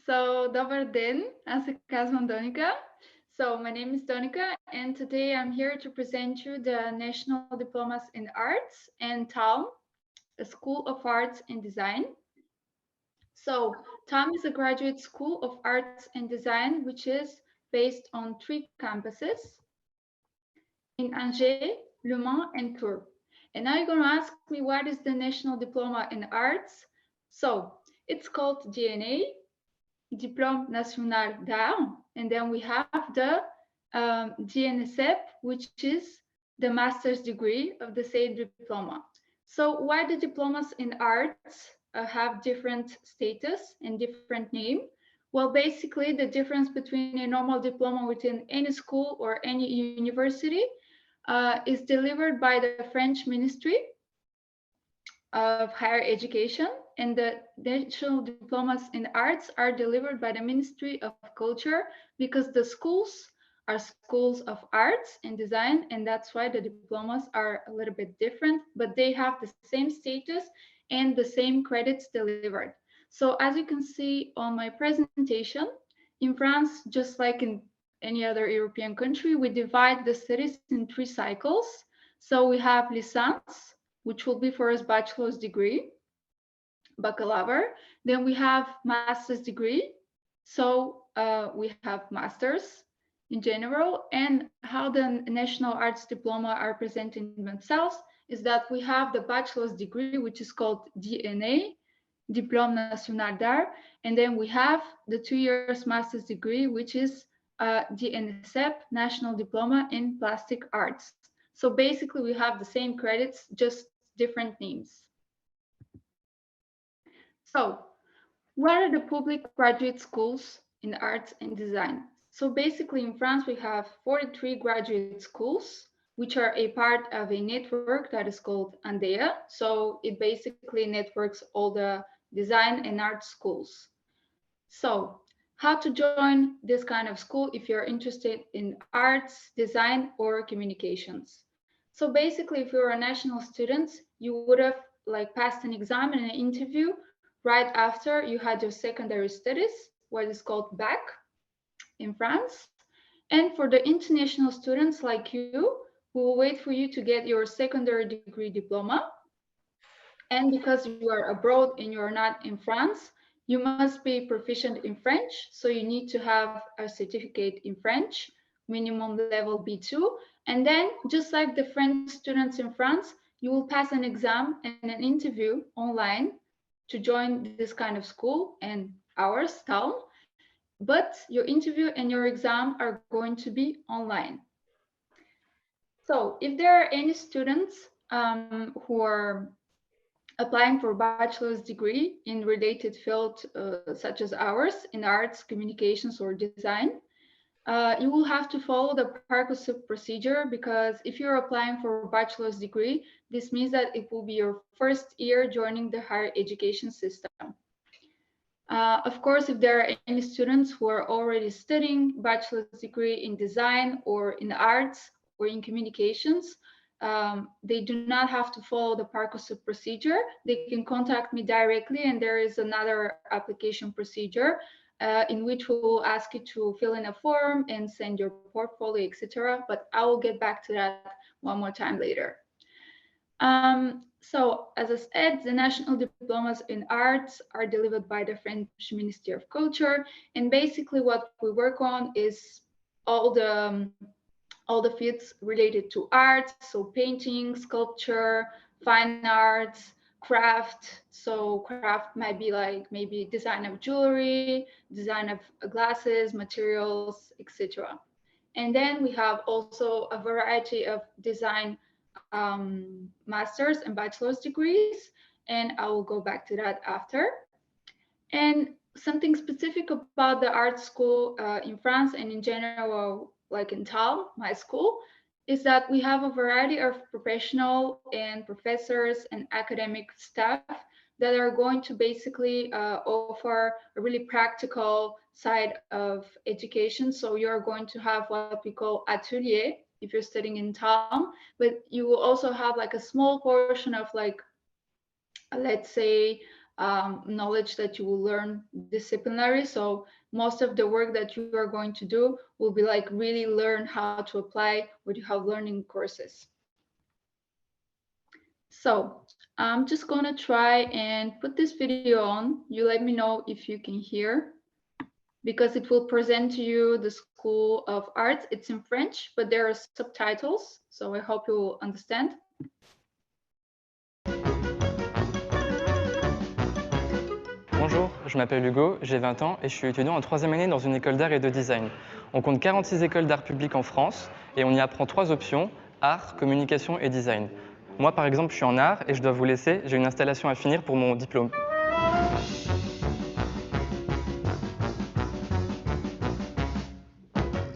So, dobar den, аз се казвам Donika. So, my name is Donika, and today I'm here to present you the National Diplomas in Arts and TALM, a School of Arts and Design. So, TALM is a graduate school of arts and design, which is based on 3 campuses in Angers, Le Mans, and Tours. And now you're going to ask me, what is the National Diploma in Arts? So, it's called DNA, Diplôme National d'Art, and then we have the DNSEP, which is the master's degree of the same diploma. So why the diplomas in arts have different status and different name? Well, basically the difference between a normal diploma within any school or any university is delivered by the French Ministry of Higher Education, and the national diplomas in arts are delivered by the Ministry of Culture, because the schools are schools of arts and design, and that's why the diplomas are a little bit different, but they have the same status and the same credits delivered. So as you can see on my presentation, in France, just like in any other European country, we divide the studies in 3 cycles. So we have licence, which will be for us bachelor's degree, baccalaureate. Then we have master's degree. So we have masters in general. And how the national arts diploma are presenting themselves is that we have the bachelor's degree, which is called DNA, Diplôme National d'Art. And then we have the 2 years master's degree, which is DNSEP, National Diploma in Plastic Arts. So basically we have the same credits, just different names. So what are the public graduate schools in arts and design? So basically in France, we have 43 graduate schools, which are a part of a network that is called ANDEA. So it basically networks all the design and art schools. So how to join this kind of school if you're interested in arts, design, or communications. So basically, if you're a national student, you would have passed an exam and an interview right after you had your secondary studies, what is called bac in France. And for the international students like you, we will wait for you to get your secondary degree diploma. And because you are abroad and you're not in France, you must be proficient in French. So you need to have a certificate in French, minimum level B2. And then just like the French students in France, you will pass an exam and an interview online to join this kind of school and ours, TALM. But your interview and your exam are going to be online. So if there are any students who are applying for a bachelor's degree in related field such as ours, in arts, communications, or design, you will have to follow the Parcoursup procedure, because if you're applying for a bachelor's degree, this means that it will be your first year joining the higher education system. Of course, if there are any students who are already studying bachelor's degree in design or in arts or in communications, they do not have to follow the Parcoursup procedure. They can contact me directly, and there is another application procedure in which we will ask you to fill in a form and send your portfolio, etc. But I will get back to that one more time later. So as I said, the national diplomas in arts are delivered by the French Ministry of Culture, and basically what we work on is all the fields related to art, so painting, sculpture, fine arts, craft. So craft might be like maybe design of jewelry, design of glasses, materials, etc. And then we have also a variety of design master's and bachelor's degrees, and I will go back to that after. And something specific about the art school in France and in general, like in TALM, my school, is that we have a variety of professional and professors and academic staff that are going to basically offer a really practical side of education. So you're going to have what we call atelier if you're studying in TALM, but you will also have like a small portion of like, let's say, knowledge that you will learn disciplinary. So most of the work that you are going to do will be like really learn how to apply what you have learned in courses. So I'm just going to try and put this video on. You let me know if you can hear, because it will present to you the School of Arts. It's in French, but there are subtitles, so I hope you will understand. Bonjour, je m'appelle Hugo, j'ai 20 ans et je suis étudiant en 3e année dans une école d'art et de design. On compte 46 écoles d'art public en France et on y apprend 3 options, art, communication et design. Moi par exemple je suis en art et je dois vous laisser, j'ai une installation à finir pour mon diplôme.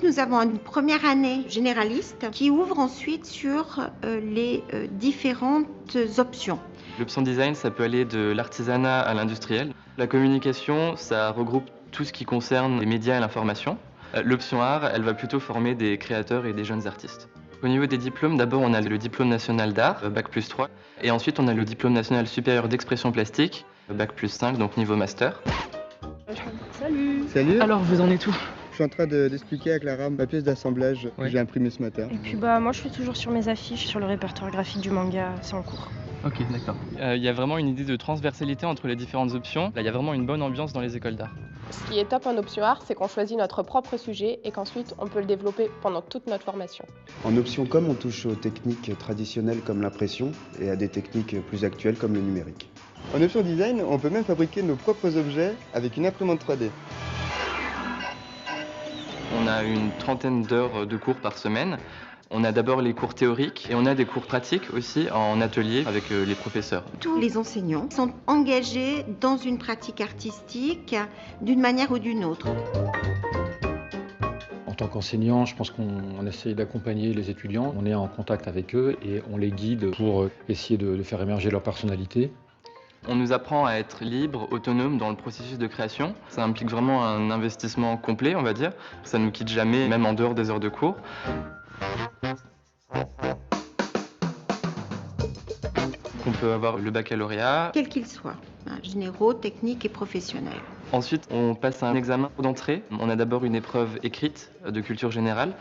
Nous avons une première année généraliste qui ouvre ensuite sur les différentes options. L'option design, ça peut aller de l'artisanat à l'industriel. La communication, ça regroupe tout ce qui concerne les médias et l'information. L'option art, elle va plutôt former des créateurs et des jeunes artistes. Au niveau des diplômes, d'abord on a le diplôme national d'art, Bac+3, et ensuite on a le diplôme national supérieur d'expression plastique, Bac+5, donc niveau master. Salut. Salut. Alors, vous en êtes où? Je suis en train d'expliquer à Clara ma pièce d'assemblage que j'ai imprimée ce matin. Et puis moi je suis toujours sur mes affiches, sur le répertoire graphique du manga, c'est en cours. Ok, d'accord. Il y a vraiment une idée de transversalité entre les différentes options. Là, il y a vraiment une bonne ambiance dans les écoles d'art. Ce qui est top en option art, c'est qu'on choisit notre propre sujet et qu'ensuite on peut le développer pendant toute notre formation. En option com, on touche aux techniques traditionnelles comme l'impression et à des techniques plus actuelles comme le numérique. En option design, on peut même fabriquer nos propres objets avec une imprimante 3D. On a une trentaine d'heures de cours par semaine. On a d'abord les cours théoriques et on a des cours pratiques aussi en atelier avec les professeurs. Tous les enseignants sont engagés dans une pratique artistique d'une manière ou d'une autre. En tant qu'enseignant, je pense qu'on essaye d'accompagner les étudiants. On est en contact avec eux et on les guide pour essayer de faire émerger leur personnalité. On nous apprend à être libre, autonome dans le processus de création. Ça implique vraiment un investissement complet, on va dire. Ça ne nous quitte jamais, même en dehors des heures de cours. On peut avoir le baccalauréat. Quel qu'il soit, généraux, techniques et professionnels. Ensuite, on passe un examen d'entrée. On a d'abord une épreuve écrite de culture générale.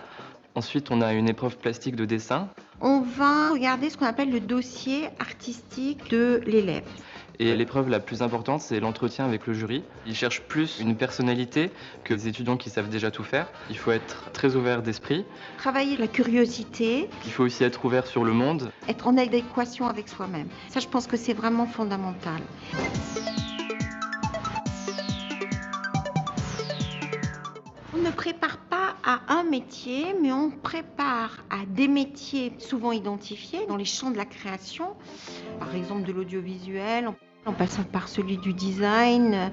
Ensuite, on a une épreuve plastique de dessin. On va regarder ce qu'on appelle le dossier artistique de l'élève. Et l'épreuve la plus importante, c'est l'entretien avec le jury. Ils cherchent plus une personnalité que des étudiants qui savent déjà tout faire. Il faut être très ouvert d'esprit. Travailler la curiosité. Il faut aussi être ouvert sur le monde. Être en adéquation avec soi-même. Ça, je pense que c'est vraiment fondamental. On ne prépare pas à un métier, mais on prépare à des métiers souvent identifiés dans les champs de la création, par exemple de l'audiovisuel, en passant par celui du design,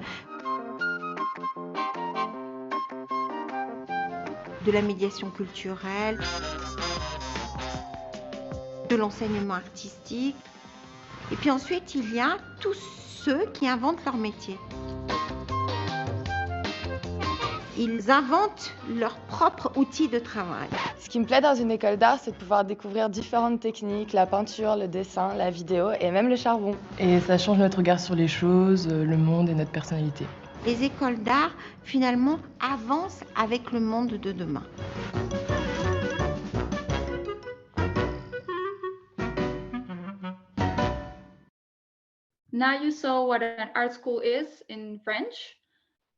de la médiation culturelle, de l'enseignement artistique. Et puis ensuite, il y a tous ceux qui inventent leur métier. Ils inventent leurs propres outils de travail. Ce qui me plaît dans une école d'art, c'est de pouvoir découvrir différentes techniques, la peinture, le dessin, la vidéo et même le charbon. Et ça change notre regard sur les choses, le monde et notre personnalité. Les écoles d'art, finalement, avancent avec le monde de demain. Now you saw what an art school is in French.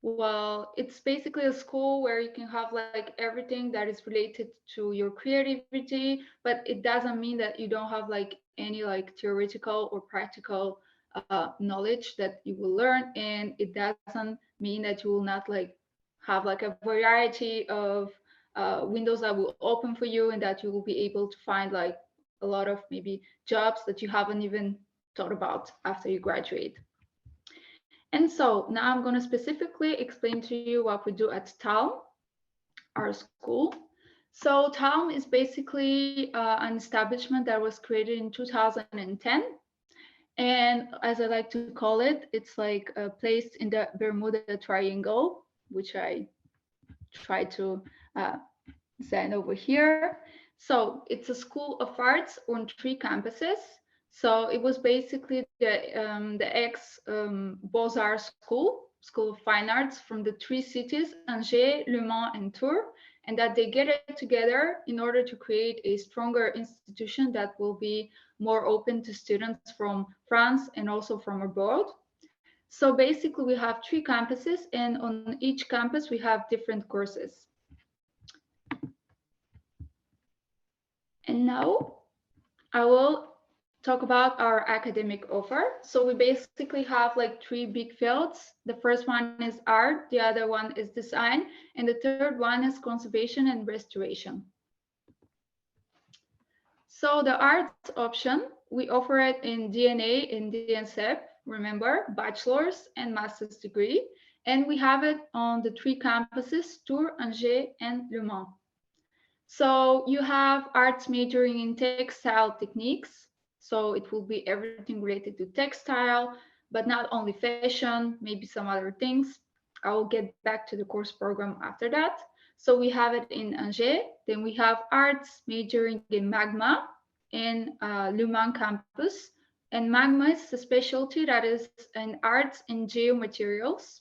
Well, it's basically a school where you can have like everything that is related to your creativity, but it doesn't mean that you don't have like any like theoretical or practical knowledge that you will learn, and it doesn't mean that you will not like have like a variety of windows that will open for you and that you will be able to find like a lot of maybe jobs that you haven't even thought about after you graduate. And so now I'm going to specifically explain to you what we do at TALM, our school. So TALM is basically an establishment that was created in 2010. And as I like to call it, it's like placed in the Bermuda Triangle, which I try to send over here. So it's a school of arts on 3 campuses. So it was basically the ex-Beaux-Arts School of Fine Arts from the three cities, Angers, Le Mans, and Tours, and that they get it together in order to create a stronger institution that will be more open to students from France and also from abroad. So basically we have three campuses, and on each campus we have different courses. And now I will talk about our academic offer. So we basically have like three big fields. The first one is art, the other one is design, and the third one is conservation and restoration. So the arts option, we offer it in DNA and DNSEP, remember, bachelor's and master's degree. And we have it on the three campuses, Tours, Angers, and Le Mans. So you have arts majoring in textile techniques. So it will be everything related to textile, but not only fashion, maybe some other things. I will get back to the course program after that. So we have it in Angers. Then we have arts majoring in magma in Le Mans campus. And magma is a specialty that is in arts and geomaterials,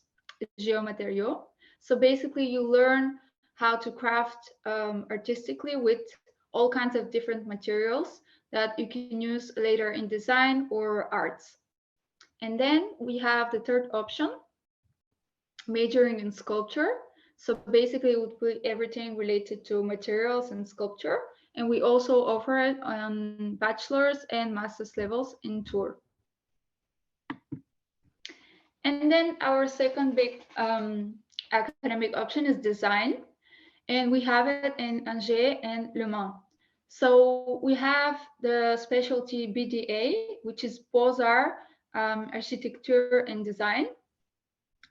geomaterial. So basically you learn how to craft artistically with all kinds of different materials that you can use later in design or arts. And then we have the third option, majoring in sculpture. So basically it would be everything related to materials and sculpture. And we also offer it on bachelor's and master's levels in Tours. And then our second big academic option is design. And we have it in Angers and Le Mans. So we have the specialty BDA, which is Beaux-Arts, Architecture and Design.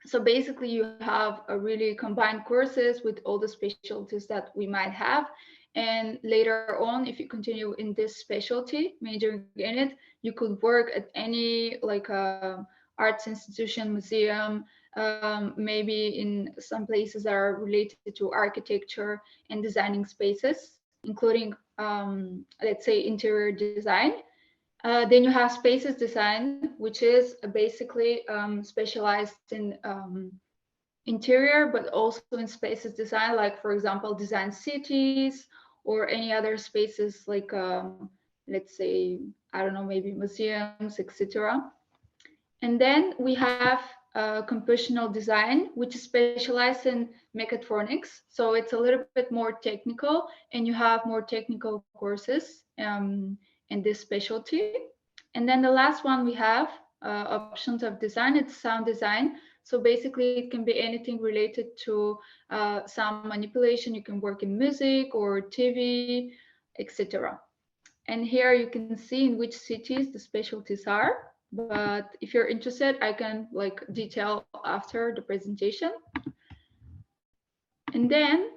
So basically you have a really combined courses with all the specialties that we might have. And later on, if you continue in this specialty, majoring in it, you could work at any like arts institution, museum, maybe in some places that are related to architecture and designing spaces, including, let's say, interior design. Then you have spaces design, which is basically specialized in interior, but also in spaces design, like, for example, design cities or any other spaces like, let's say, I don't know, maybe museums, etc. And then we have computational design, which is specialized in mechatronics. So it's a little bit more technical, and you have more technical courses in this specialty. And then the last one we have options of design, it's sound design. So basically it can be anything related to sound manipulation. You can work in music or TV, etc. And here you can see in which cities the specialties are. But if you're interested, I can like detail after the presentation. And then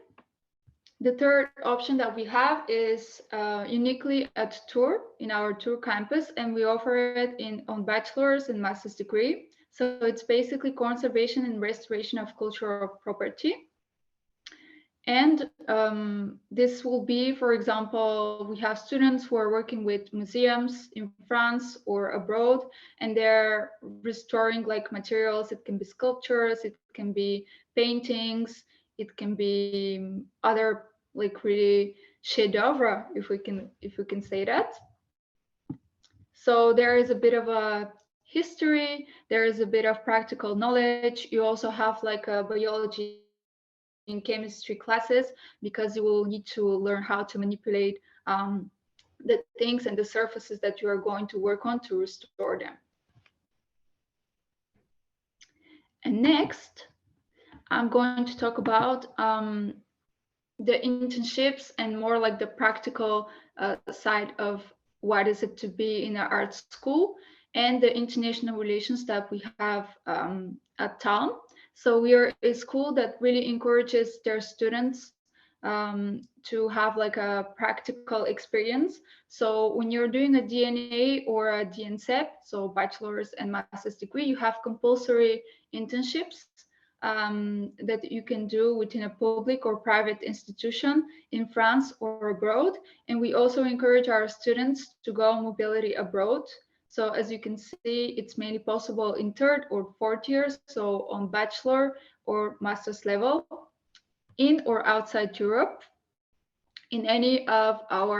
the third option that we have is uniquely at Tours, in our Tours campus, and we offer it on bachelor's and master's degree. So it's basically conservation and restoration of cultural property. And this will be, for example, we have students who are working with museums in France or abroad, and they're restoring like materials. It can be sculptures, it can be paintings, it can be other like really chef-d'oeuvre, if we can say that. So there is a bit of a history, there is a bit of practical knowledge. You also have like a biology in chemistry classes, because you will need to learn how to manipulate the things and the surfaces that you are going to work on to restore them. And next, I'm going to talk about the internships and more like the practical side of what is it to be in an art school, and the international relations that we have at TALM. So we are a school that really encourages their students to have like a practical experience. So when you're doing a DNA or a DNSEP, so bachelor's and master's degree, you have compulsory internships that you can do within a public or private institution in France or abroad. And we also encourage our students to go on mobility abroad. So as you can see, it's mainly possible in third or fourth years, so on bachelor or master's level, in or outside Europe, in any of our